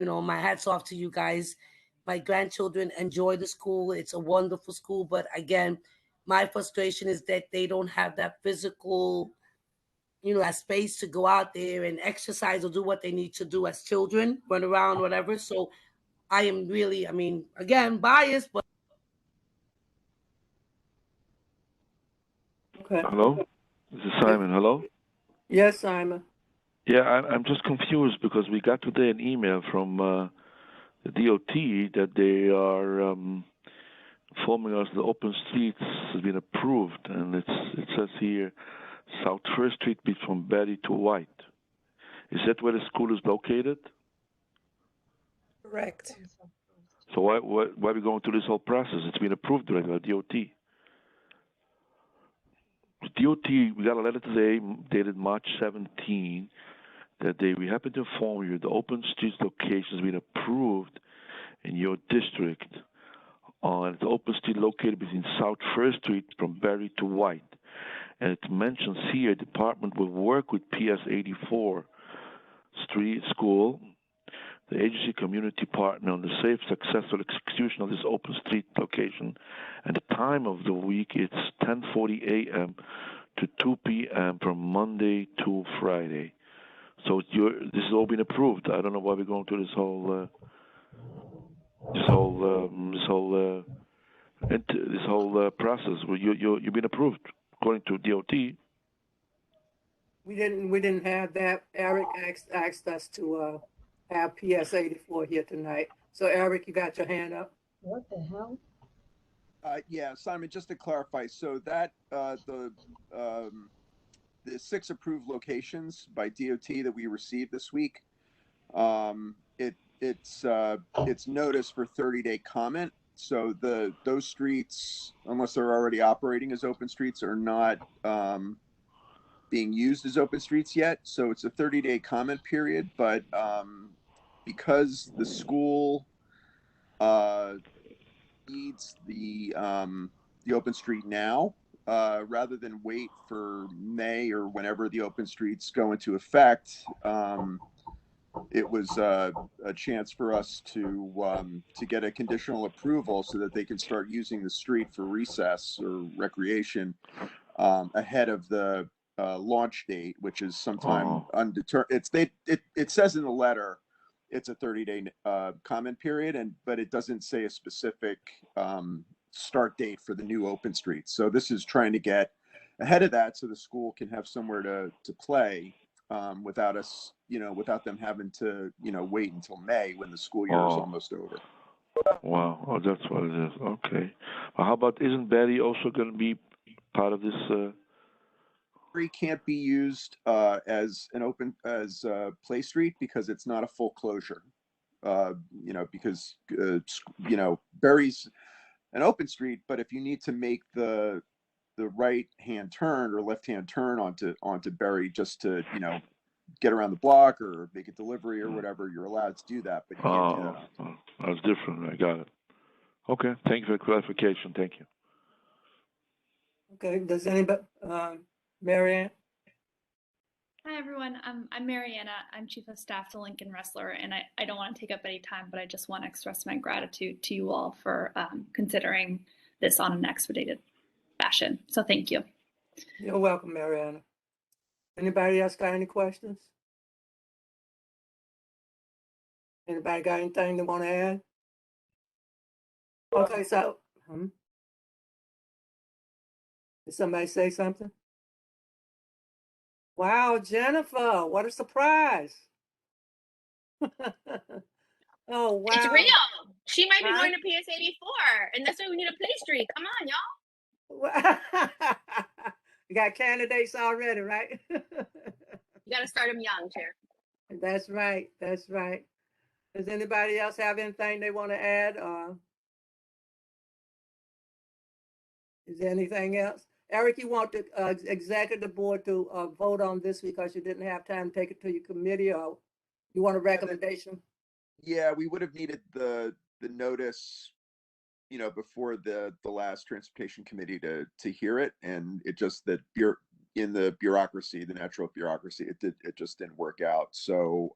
my hats off to you guys. My grandchildren enjoy the school. It's a wonderful school, but again, my frustration is that they don't have that physical, that space to go out there and exercise or do what they need to do as children, run around, whatever. So I am really, again, biased, but Okay. Hello? This is Simon. Hello? Yes, Simon. Yeah, I'm just confused because we got today an email from the DOT that they are informing us the open streets has been approved, and it says here South First Street be from Betty to White. Is that where the school is located? Correct. So why are we going through this whole process? It's been approved already by DOT. DOT, we got a letter today dated March 17 that we happen to inform you the open streets location has been approved in your district on the open street located between South First Street from Berry to White. And it mentions here department will work with PS 84 Street School, the agency community partner on the safe, successful execution of this open street location. And the time of the week, it's 10:40 a.m. to 2 p.m. from Monday to Friday. So this has all been approved. I don't know why we're going through this whole process. Well, you've been approved according to DOT. We didn't have that. Eric asked us to have PS 84 here tonight. So Eric, you got your hand up. What the hell? Yeah, Simon, just to clarify, so that the 6 approved locations by DOT that we received this week, it's notice for 30-day comment. So those streets, unless they're already operating as open streets, are not being used as open streets yet. So it's a 30-day comment period, but because the school needs the open street now, rather than wait for May or whenever the open streets go into effect, it was a chance for us to get a conditional approval so that they can start using the street for recess or recreation ahead of the launch date, which is sometime undetermined. It says in the letter it's a 30-day comment period, but it doesn't say a specific start date for the new open street. So this is trying to get ahead of that so the school can have somewhere to play without us, without them having to, wait until May when the school year is almost over. Wow. Oh, that's what it is. Okay. Well, how about, isn't Betty also going to be part of this? Berry can't be used as Play Street because it's not a full closure. Because Berry's an open street, but if you need to make the right hand turn or left hand turn onto Berry just to get around the block or make a delivery or whatever, you're allowed to do that, but you can't do that. That's different. I got it. Okay. Thank you for the clarification. Thank you. Okay. Does anybody, Marianne? Hi, everyone. I'm Mariana. I'm Chief of Staff to Lincoln Wrestler, and I don't want to take up any time, but I just want to express my gratitude to you all for considering this on an expedited fashion. So thank you. You're welcome, Mariana. Anybody else got any questions? Anybody got anything they want to add? Okay, so did somebody say something? Wow, Jennifer, what a surprise. Oh, wow. It's real. She might be going to PS 84, and that's why we need a Play Street. Come on, y'all. You got candidates already, right? You got to start them young, Chair. That's right. That's right. Does anybody else have anything they want to add? Is there anything else? Eric, you want the executive board to vote on this because you didn't have time to take it to your committee, or you want a recommendation? Yeah, we would have needed the notice, before the last transportation committee to hear it, and it just that in the bureaucracy, the natural bureaucracy, it just didn't work out. So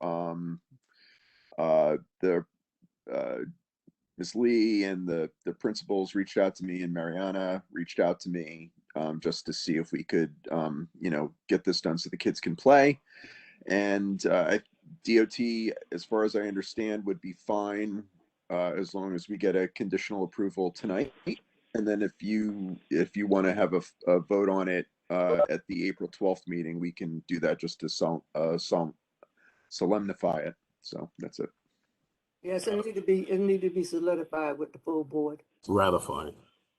The Ms. Lee and the principals reached out to me, and Mariana reached out to me just to see if we could, get this done so the kids can play. And DOT, as far as I understand, would be fine as long as we get a conditional approval tonight. And then if you want to have a vote on it at the April 12th meeting, we can do that just to solemnify it. So that's it. Yes, it need to be solidified with the full board. Ratified.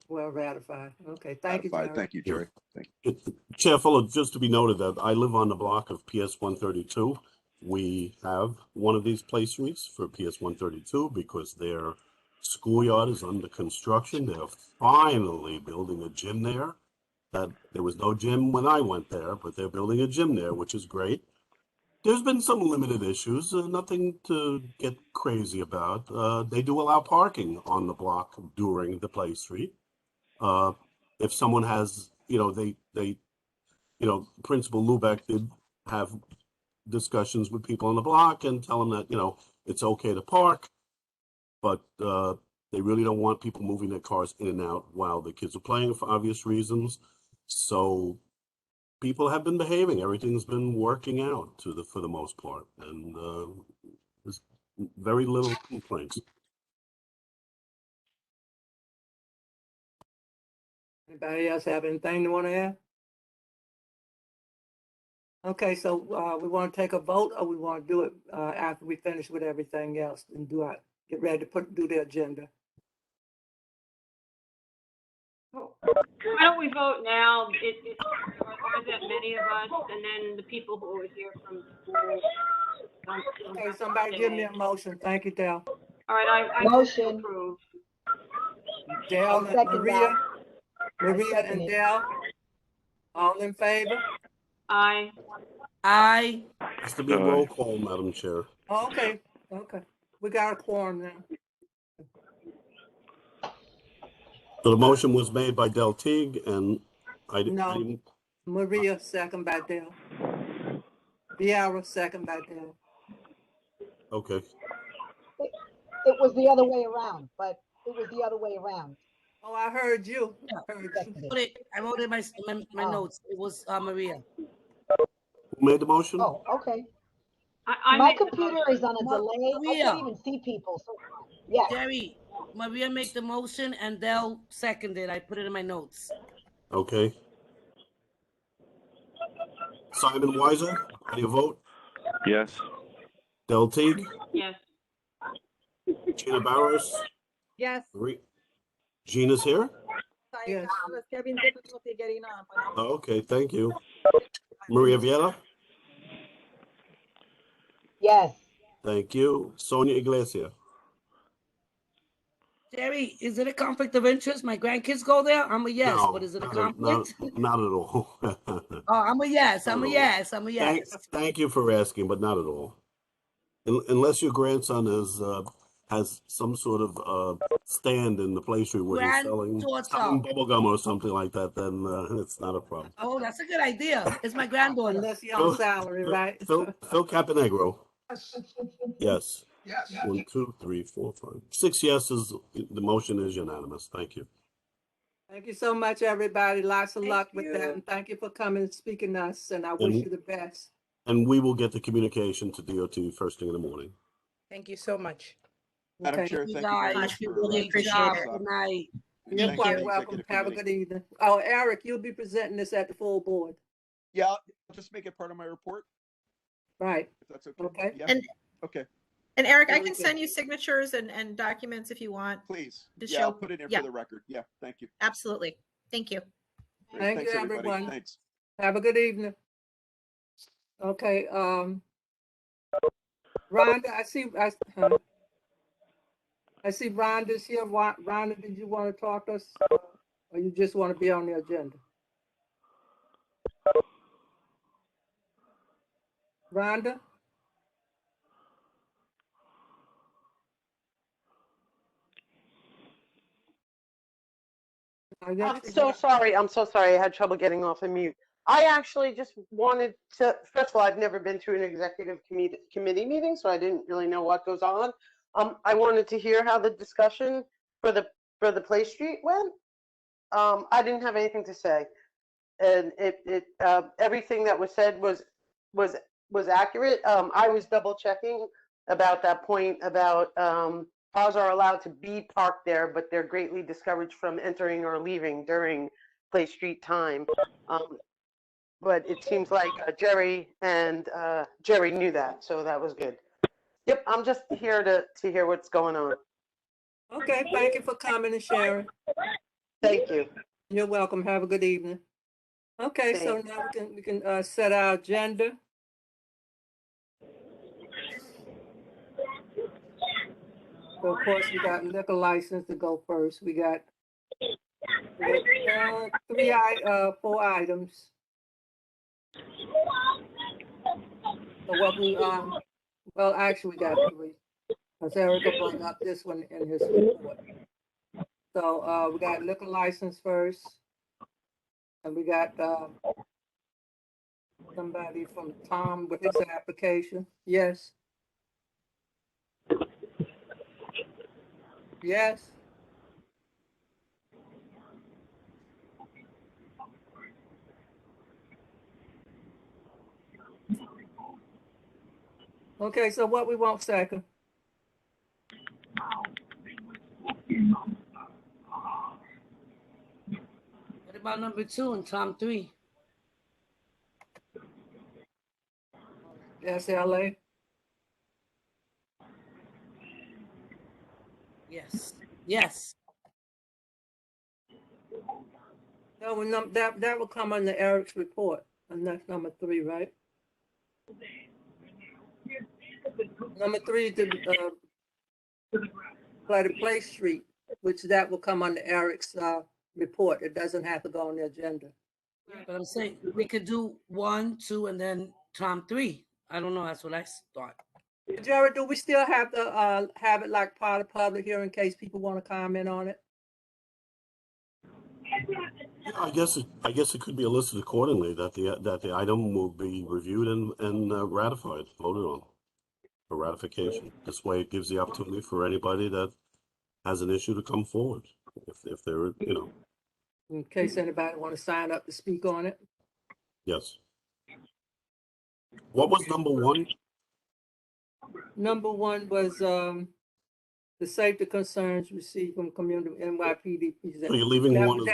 Well, ratified. Okay, thank you, Ratified. Jerry. Thank you, Jerry. Thank you. Chair Fuller, just to be noted that I live on the block of PS 132. We have one of these play suites for PS 132 because their schoolyard is under construction. They're finally building a gym there. That there was no gym when I went there, but they're building a gym there, which is great. There's been some limited issues, nothing to get crazy about. They do allow parking on the block during the play suite. If someone has, Principal Lubeck did have discussions with people on the block and tell them that, it's okay to park, but they really don't want people moving their cars in and out while the kids are playing for obvious reasons. So people have been behaving. Everything's been working out for the most part, and there's very little complaints. Anybody else have anything they want to add? Okay, so we want to take a vote, or we want to do it after we finish with everything else and get ready to do the agenda? Why don't we vote now? There aren't that many of us, and then the people who are here from school. Okay, somebody give me a motion. Thank you, Dale. All right, I Motion. approve. Dale and second Maria. that. Maria second and it. Dale. All in favor? Aye. Aye. Has to be a roll call, Madam Chair. Oh, okay, we got a quorum now. So the motion was made by Del Teague, and I No. didn't. Maria, second by Dale. Viera, second by Dale. Okay. It was the other way around, but it was the other way around. Oh, I heard you. Yeah. I heard you. Seconded. I wrote in my Oh. notes. It was Maria. Who made the motion? Oh, okay. I My make the computer motion. is on a delay. I Maria. can't even see people. So, yeah. Jerry, Maria made the motion and Dell seconded. I put it in my notes. Okay. Simon Weiser, how do you vote? Yes. Del Teague, Yes. Gina Barros, Yes. Gina's here? Yes. I was having difficulty getting on. Oh, okay, thank you. Maria Viera, Yes. thank you. Sonia Iglesia, Jerry, is it a conflict of interest? My grandkids go there? I'm a yes, No, but is it a not conflict? not at all. Oh, I'm a yes. I'm a No. yes. I'm a yes. Thank you for asking, but not at all. Unless your grandson has some sort of stand in the play street where he's selling Granddaughter. bubble gum or something like that, then it's not a problem. Oh, that's a good idea. It's my granddaughter. Unless you're on salary, right? Phil Caponegro. Yes. Yes. 1, 2, 3, 4, 5. 6 yeses. The motion is unanimous. Thank you. Thank you so much, everybody. Lots of Thank luck with that. you. And thank you for coming and speaking to us. And I wish you the best. And we will get the communication to DOT first thing in the morning. Thank you so much. Madam Okay. Chair, You thank you very guys, much you for really taking appreciate this it. up. Good night. And You're thank quite you, welcome. Executive Have a Committee. good evening. Oh, Eric, you'll be presenting this at the full board. Yeah, I'll just make it part of my report, Right. if that's okay. Okay. Yeah, And okay, and Eric, I Very can good. send you signatures and documents if you want. please. To Yeah, I'll show- put it in yeah. for the record. Yeah, thank you. Absolutely. Thank you. Great. Thank Thanks, you, everybody. everyone. Thanks. Have a good evening. Okay, Rhonda, I see Rhonda's here. Rhonda, did you want to talk to us? Or you just want to be on the agenda? Rhonda? I guess I'm she so got- sorry. I'm so sorry. I had trouble getting off of mute. I actually just wanted to, first of all, I've never been to an executive committee meeting, so I didn't really know what goes on. I wanted to hear how the discussion for the Play Street went. I didn't have anything to say. And everything that was said was accurate. I was double checking about that point about cars are allowed to be parked there, but they're greatly discouraged from entering or leaving during Play Street time. But it seems like Jerry knew that, so that was good. Yep, I'm just here to hear what's going on. Okay, thank you for coming and sharing. Thank you. You're welcome. Have a good evening. Okay, so Thanks. now we can set our agenda. So of course we got liquor license to go first. We got 4 items. So what we well actually we got 3. Because Erica brought up this one in his report. So we got liquor license first. And we got somebody from Tom with his application. Yes. Yes. Okay, so what we want second? What about number 2 and Tom 3? SLA? Yes. Yes. No, that will come under Eric's report, and that's number 3, right? Number 3 to by the Play Street, which that will come under Eric's report. It doesn't have to go on the agenda. But I'm saying we could do 1, 2, and then Tom 3. I don't know. That's what I thought. Jared, do we still have to have it like part of public here in case people want to comment on it? Yeah, I guess it could be listed accordingly that the item will be reviewed and ratified, voted on for ratification. This way, it gives the opportunity for anybody that has an issue to come forward if they're In case anybody want to sign up to speak on it. Yes. What was number 1? Number 1 was the safety concerns received from community NYPD. So you're leaving one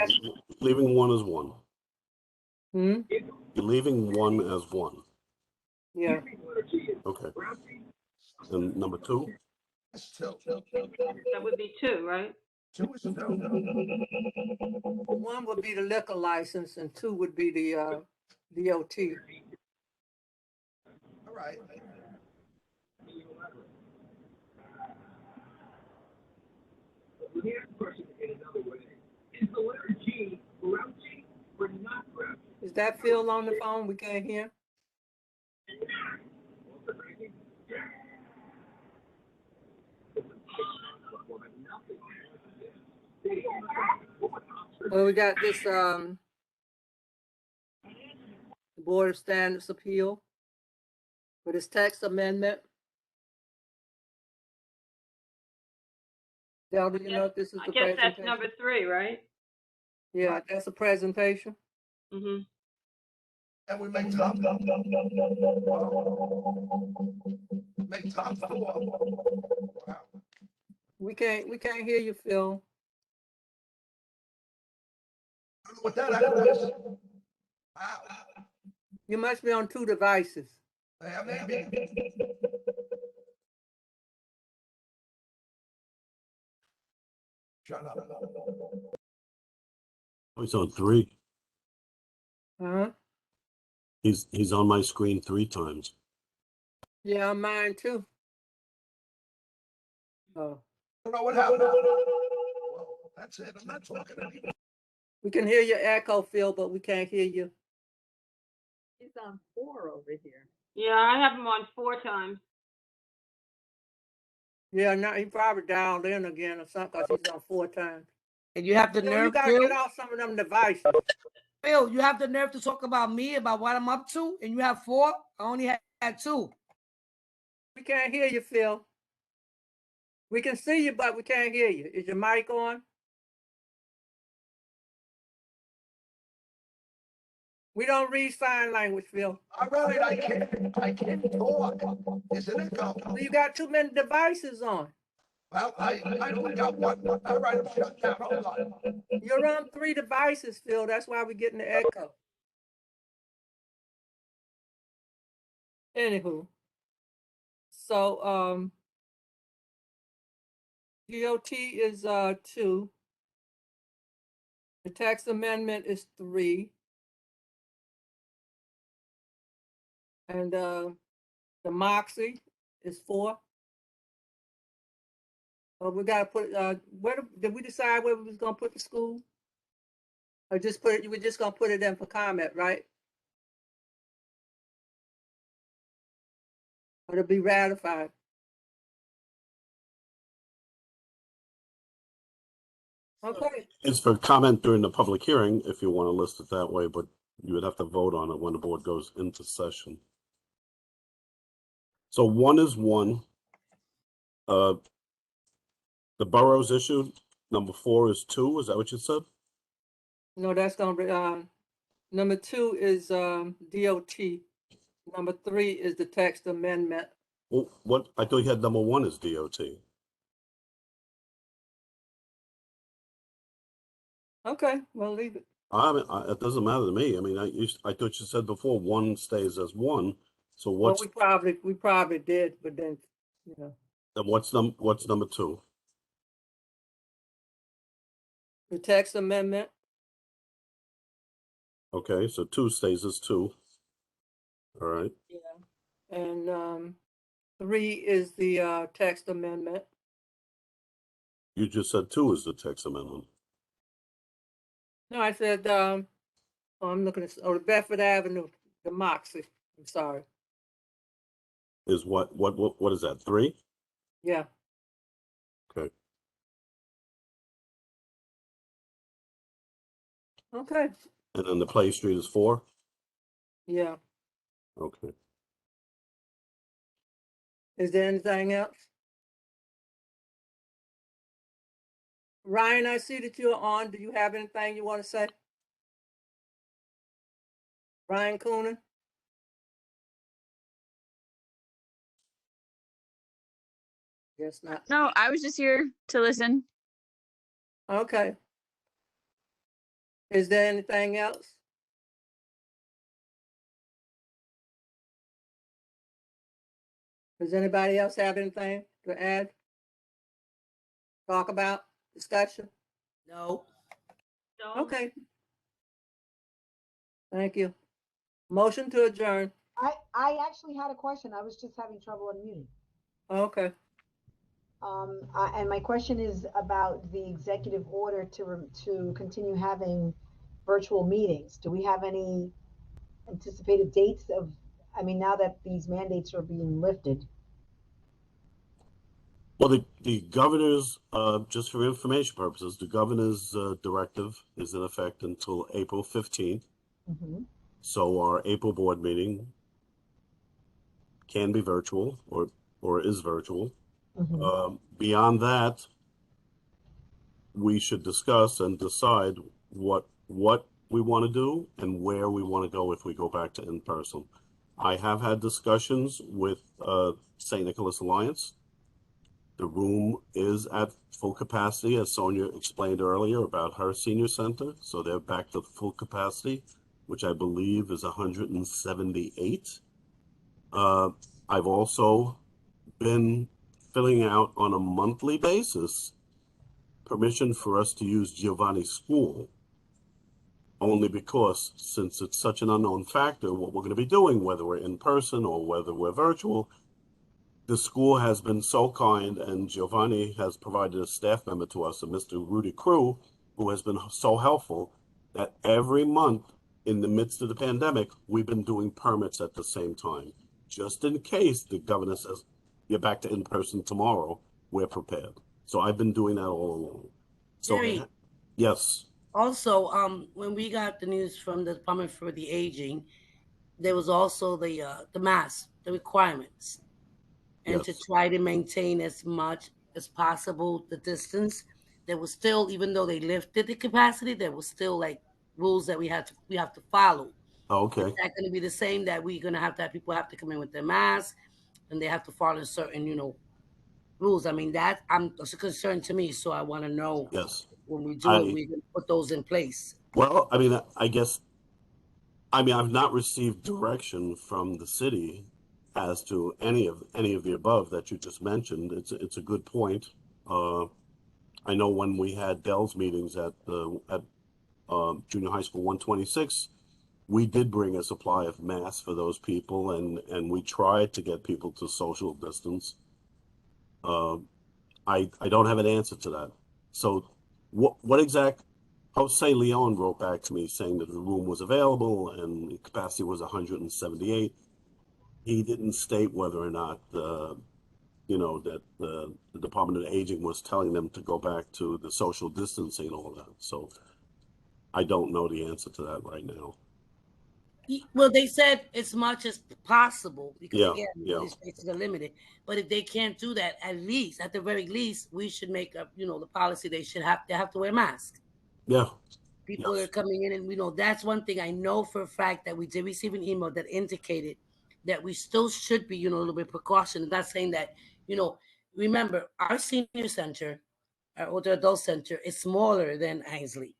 as one. Hmm? You're leaving 1 as 1. Yeah. Okay. And number 2? That would be 2, right? 1 would be the liquor license, and 2 would be the DOT. All right. Is that Phil on the phone? We can't hear. Well, we got this Board of Standards appeal for this text amendment. Del, do you know if this is I the guess that's presentation? number 3, right? Yeah, that's a presentation. Mm-hmm. And we make Tom 4. Wow. We can't hear you, Phil. I don't know what that is. Wow. You must be on 2 devices. Maybe. Shut up. Oh, he's on 3. Huh? He's on my screen 3 times. Yeah, mine too. Oh. I don't know what happened. Well, that's it. I'm not talking anymore. We can hear your echo, Phil, but we can't hear you. He's on 4 over here. Yeah, I have him on 4 times. Yeah, now he probably dialed in again or something because he's on 4 times. And you have the So you nerve gotta to. get off some of them devices. Phil, you have the nerve to talk about me, about what I'm up to, and you have 4? I only had 2. We can't hear you, Phil. We can see you, but we can't hear you. Is your mic on? We don't read sign language, Phil. All right, I can't talk. Is it echo? You got too many devices on. Well, I only got one. All right, I'm shut down. Hold on. You're on 3 devices, Phil. That's why we're getting the echo. Anywho. So, DOT is 2. The text amendment is 3. And the Moxie is 4. We gotta put where did we decide where we was gonna put the school? Or just put it, you were just gonna put it in for comment, right? Or to be ratified. Okay. It's for comment during the public hearing, if you want to list it that way, but you would have to vote on it when the board goes into session. So 1 is 1. The boroughs issued. Number 4 is 2. Is that what you said? No, that's gonna be number 2 is DOT. Number 3 is the text amendment. Well, what I thought you had number 1 is DOT. Okay, well leave it. I mean, it doesn't matter to me. I mean, I thought you said before 1 stays as 1. So what's Well, we probably did, but then you know. then what's number 2? The text amendment. Okay, so 2 stays as 2. All right. Yeah. And 3 is the text amendment. You just said 2 is the text amendment. No, I said I'm looking at the Bedford Avenue, the Moxie. I'm sorry. Is what is that? 3? Yeah. Okay. Okay. And then the Play Street is 4? Yeah. Okay. Is there anything else? Ryan, I see that you're on. Do you have anything you want to say? Ryan Coonan? Guess not. No, I was just here to listen. Okay. Is there anything else? Does anybody else have anything to add? Talk about? Discussion? No. No. Okay. Thank you. Motion to adjourn. I actually had a question. I was just having trouble unmuting. Okay. And my question is about the executive order to continue having virtual meetings. Do we have any anticipated dates of, I mean, now that these mandates are being lifted? Well, the governor's, just for information purposes, the governor's directive is in effect until April 15th. Mm-hmm. So our April board meeting can be virtual or is virtual. Mm-hmm. Beyond that, we should discuss and decide what we want to do and where we want to go if we go back to in-person. I have had discussions with St. Nicholas Alliance. The room is at full capacity, as Sonia explained earlier about her senior center. So they're back to full capacity, which I believe is 178. I've also been filling out on a monthly basis permission for us to use Giovanni's school, only because since it's such an unknown factor, what we're going to be doing, whether we're in person or whether we're virtual, the school has been so kind, and Giovanni has provided a staff member to us, a Mr. Rudy Crew, who has been so helpful that every month in the midst of the pandemic, we've been doing permits at the same time. Just in case the governor says, you're back to in-person tomorrow, we're prepared. So I've been doing that all along. So Jerry. yes. Also, when we got the news from the Department for the Aging, there was also the mask, the requirements, and to Yes. try to maintain as much as possible the distance. There was still, even though they lifted the capacity, there was still like rules that we have to follow. Oh, Is okay. that going to be the same, that we're going to have people have to come in with their masks and they have to follow certain, rules? I mean, that's a concern to me. So I want to know Yes. when we do it, I we can put those in place. well, I mean, I guess I mean I've not received direction from the city as to any of the above that you just mentioned. It's a good point. Uh, I know when we had Dell's meetings at the at junior high school 126, we did bring a supply of masks for those people, and we tried to get people to social distance. Uh, I don't have an answer to that. So what exact? Jose Leon wrote back to me saying that the room was available and the capacity was 178. He didn't state whether or not that the Department of Aging was telling them to go back to the social distancing and all of that. So I don't know the answer to that right now. Well, they said as much as possible because Yeah, again, yeah, these spaces are limited. But if they can't do that, at the very least, we should make up, the policy. They have to wear masks. yeah, People are yes, coming in, and that's one thing I know for a fact, that we did receive an email that indicated that we still should be, a little bit precaution. I'm not saying that, remember our senior center, our older adult center is smaller than Ainsley.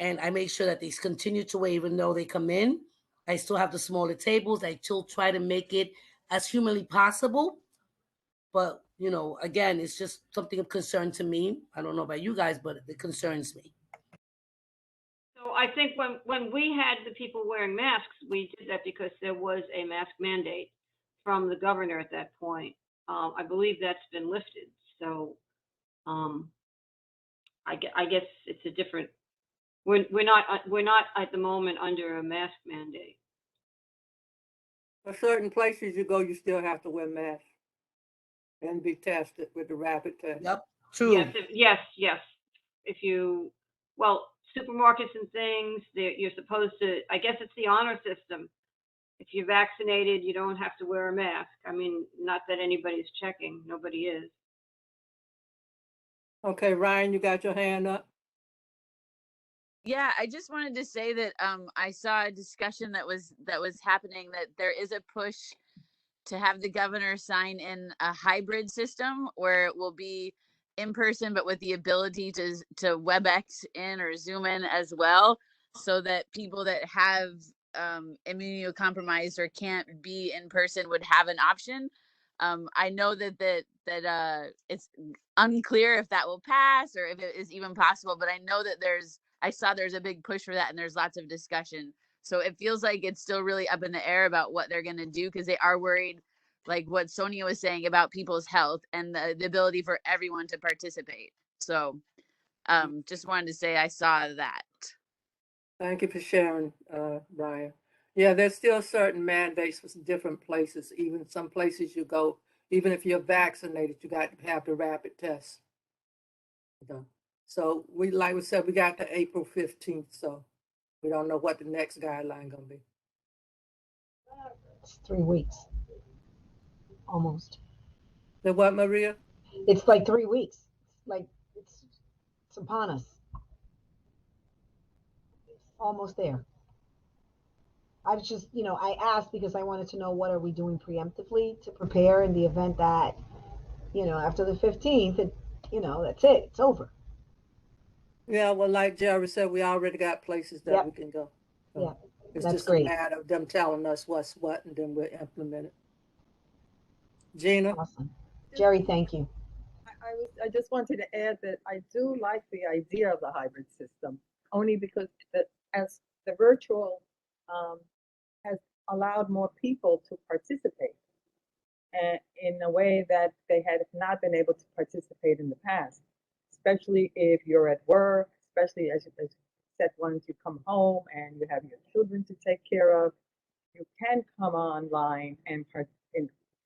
And I make sure that they continue to weigh, even though they come in. I still have the smaller tables. I still try to make it as humanly possible. But, again, it's just something of concern to me. I don't know about you guys, but it concerns me. So I think when we had the people wearing masks, we did that because there was a mask mandate from the governor at that point. I believe that's been lifted. So I guess it's a different. We're not at the moment under a mask mandate. For certain places you go, you still have to wear masks and be tested with the rapid test. Yep, Yes, true. yes. If you, well, supermarkets and things, you're supposed to. I guess it's the honor system. If you're vaccinated, you don't have to wear a mask. I mean, not that anybody's checking. Nobody is. Okay, Ryan, you got your hand up? Yeah, I just wanted to say that I saw a discussion that was happening, that there is a push to have the governor sign in a hybrid system where it will be in person, but with the ability to WebEx in or Zoom in as well, so that people that have immunocompromised or can't be in person would have an option. I know that it's unclear if that will pass or if it is even possible, but I know that I saw there's a big push for that, and there's lots of discussion. So it feels like it's still really up in the air about what they're going to do, because they are worried, like what Sonia was saying, about people's health and the ability for everyone to participate. So just wanted to say I saw that. Thank you for sharing, Ryan. Yeah, there's still certain mandates for different places. Even some places you go, even if you're vaccinated, you got to have the rapid test. So like we said, we got to April 15th, so we don't know what the next guideline gonna be. It's 3 weeks, almost. The what, Maria? It's like 3 weeks. Like it's upon us. Almost there. I was just, I asked because I wanted to know what are we doing preemptively to prepare in the event that, after the 15th, that's it. It's over. Yeah, well, like Jerry said, we already got places that we can go. So Yeah, it's that's just great. a matter of them telling us what's what, and then we'll implement it. Gina? Awesome. Jerry, thank you. I just wanted to add that I do like the idea of the hybrid system, only because as the virtual has allowed more people to participate in a way that they had not been able to participate in the past, especially if you're at work, especially as you said, once you come home and you have your children to take care of, you can come online and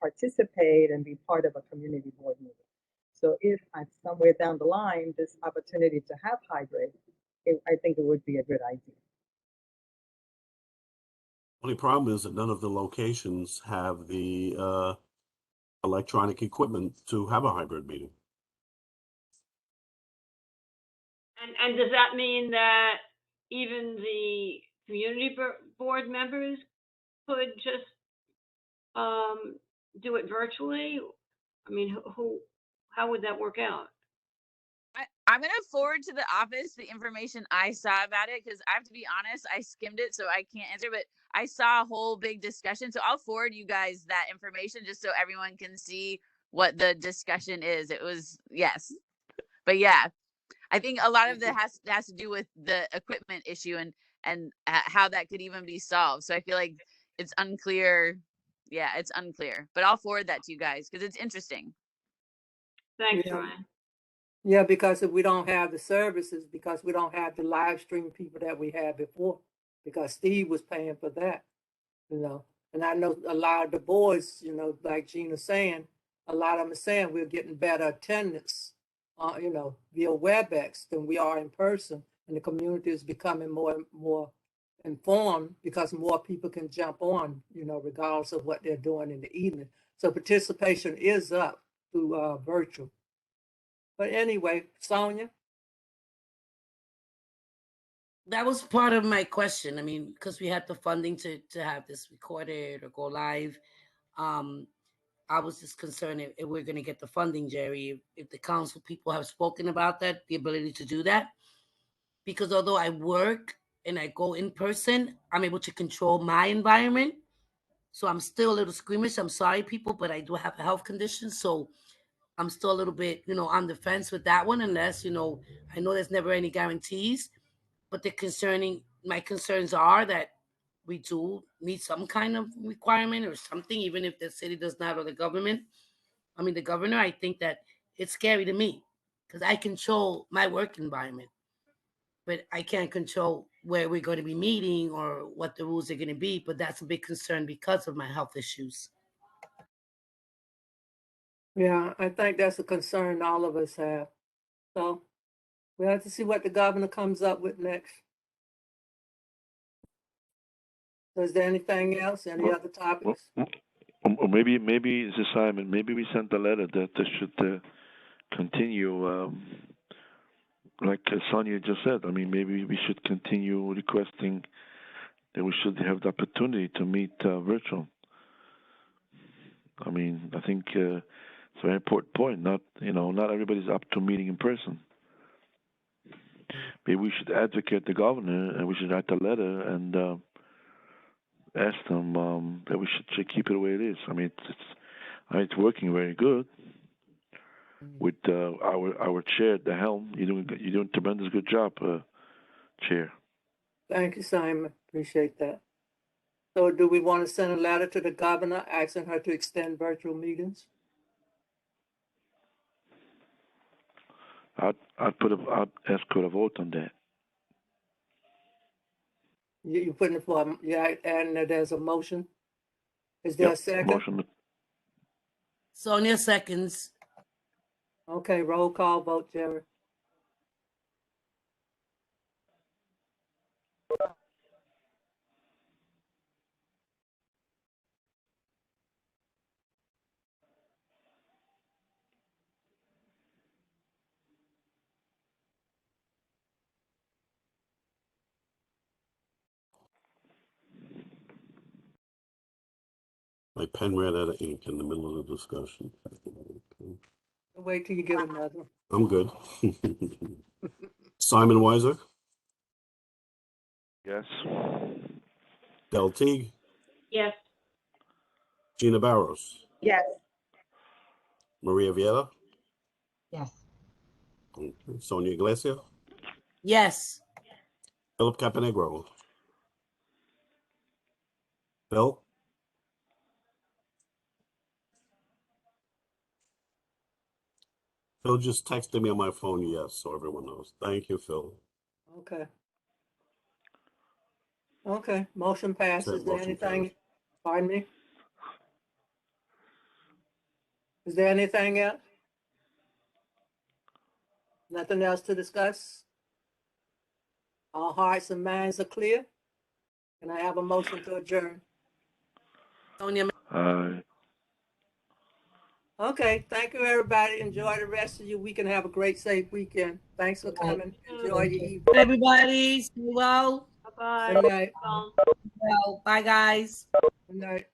participate and be part of a community board meeting. So if somewhere down the line, this opportunity to have hybrid I think it would be a good idea. Only problem is that none of the locations have the electronic equipment to have a hybrid meeting. And does that mean that even the community board members could just do it virtually? I mean, how would that work out? I'm going to forward to the office the information I saw about it because I have to be honest, I skimmed it, so I can't answer, but I saw a whole big discussion. So I'll forward you guys that information just so everyone can see what the discussion is. It was, yes. But yeah, I think a lot of that has to do with the equipment issue and how that could even be solved. So I feel like it's unclear. Yeah, it's unclear, but I'll forward that to you guys because it's interesting. Thanks, Yeah. Ryan. Yeah, because if we don't have the services, because we don't have the live stream people that we had before, because Steve was paying for that, you know. And I know a lot of the boys, you know, like Gina's saying, a lot of them are saying we're getting better attendance, you know, via WebEx than we are in person. And the community is becoming more informed because more people can jump on, you know, regardless of what they're doing in the evening. So participation is up through virtual. But anyway, Sonia? That was part of my question. I mean, because we had the funding to have this recorded or go live. I was just concerned if we're going to get the funding, Jerry, if the council people have spoken about that, the ability to do that. Because although I work and I go in person, I'm able to control my environment. So I'm still a little squeamish. I'm sorry, people, but I do have a health condition. So I'm still a little bit, you know, on the fence with that one, unless, you know, I know there's never any guarantees, but my concerns are that we do need some kind of requirement or something, even if the city does not or the government. I mean, the governor, I think that it's scary to me because I control my work environment, but I can't control where we're going to be meeting or what the rules are going to be. But that's a big concern because of my health issues. Yeah, I think that's a concern all of us have. So we have to see what the governor comes up with next. Is there anything else? Any other topics? Or maybe it's Simon. Maybe we sent a letter that they should continue, like Sonia just said. I mean, maybe we should continue requesting that we should have the opportunity to meet virtual. I mean, I think it's a very important point. Not everybody's up to meeting in person. Maybe we should advocate the governor, and we should write a letter and ask them that we should keep it the way it is. I mean, it's working very good with our chair at the helm. You're doing a tremendous good job, Chair. Thank you, Simon. Appreciate that. So do we want to send a letter to the governor asking her to extend virtual meetings? I'd ask for a vote on that. You putting it for, and there's a motion? Is there a second? Motion. Sonia seconds. Okay, roll call vote, Jerry. My pen ran out of ink in the middle of the discussion. Wait till you get another. I'm good. Simon Weiser, Yes. Del Teague, Yes. Gina Barros, Yes. Maria Vieira, Yes. Sonia Iglesias, Yes. Philip Caponegro. Phil? Phil just texted me on my phone, yes, so everyone knows. Thank you, Phil. Okay. Okay, motion passes. Is there Motion anything, passed. pardon me? Is there anything else? Nothing else to discuss? All hearts and minds are clear? Can I have a motion to adjourn? Sonia, Okay, thank you, everybody. Enjoy the rest of your week and have a great, safe weekend. Thanks for coming. Enjoy your evening. everybody, stay well. Bye-bye. Good night. Well, bye, guys. Good night.